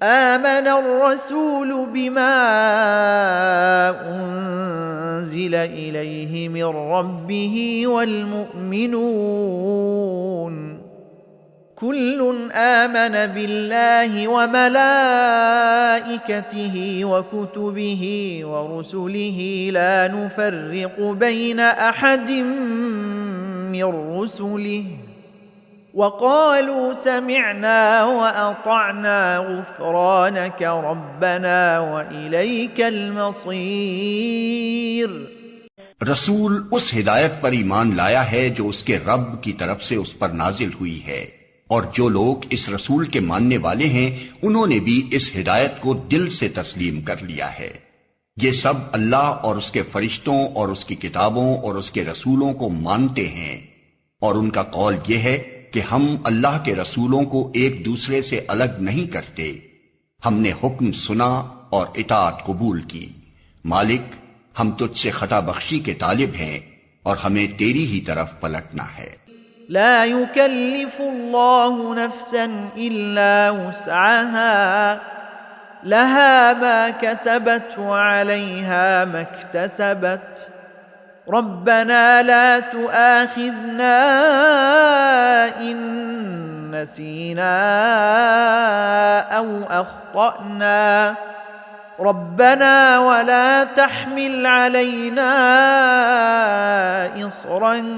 آمن الرسول بما أنزل إليه من ربه والمؤمنون كل آمن بالله وملائكته وكتبه ورسله لا نفرق بين أحد من رسله وقالوا سمعنا وأطعنا غفرانك ربنا وإليك المصير। रसूल उस हिदायत पर ईमान लाया है जो उसके रब की तरफ से उस पर नाजिल हुई है, और जो लोग इस रसूल के मानने वाले हैं उन्होंने भी इस हिदायत को दिल से तस्लीम कर लिया है। ये सब अल्लाह और उसके फरिश्तों और उसकी किताबों और उसके रसूलों को मानते हैं, और उनका कौल यह है कि हम अल्लाह के रसूलों को एक दूसरे से अलग नहीं करते। हमने हुक्म सुना और इताअत कबूल की। मालिक, हम तुझसे खता बख्शी के तालिब हैं और हमें तेरी ही तरफ पलटना है। ला युकल्लिफुल्लाहु नफ्सन इल्ला वुस्अहा लहा मा कसबत व अलैहा मक्तसबत रब्बना ला तुआखिज़ना इन नसीना औ अख्तअना रब्बना वला तहमिल अलैना इस्रन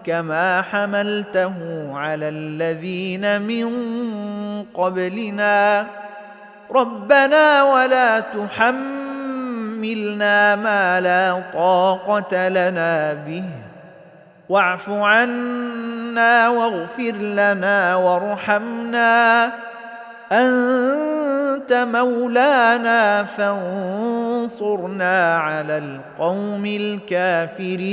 कमा हमलतहु अलल्लज़ीन मिन क़ब्लिना रब्बना वला तुहम्मिलना मा ला ताक़त लना बिहि वाअफ़ु अन्ना वग़फ़िर लना वरहमना أنت مولانا فانصرنا على القوم الكافرين।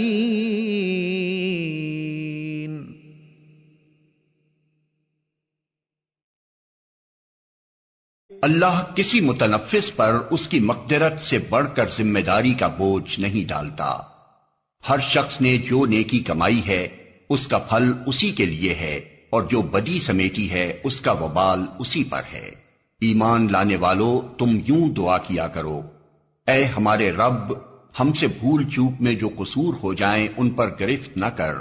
अल्लाह किसी मुतनफ़िस पर उसकी मक़दिरत से बढ़कर जिम्मेदारी का बोझ नहीं डालता। हर शख्स ने जो नेकी कमाई है उसका फल उसी के लिए है, और जो बदी समेटी है उसका वबाल उसी पर है। ईमान लाने वालों, तुम यूं दुआ किया करो, ऐ हमारे रब, हमसे भूल चूक में जो कसूर हो जाएं उन पर गिरफ्त न कर।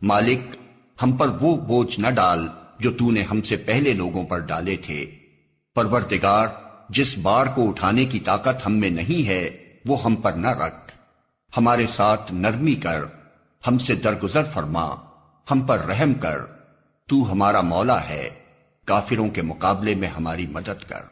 मालिक, हम पर वो बोझ न डाल जो तूने हमसे पहले लोगों पर डाले थे। परवरदिगार, जिस बार को उठाने की ताकत हम में नहीं है वो हम पर न रख। हमारे साथ नरमी कर, हमसे दरगुजर फरमा, हम पर रहम कर। तू हमारा मौला है, काफिरों के मुकाबले में हमारी मदद कर।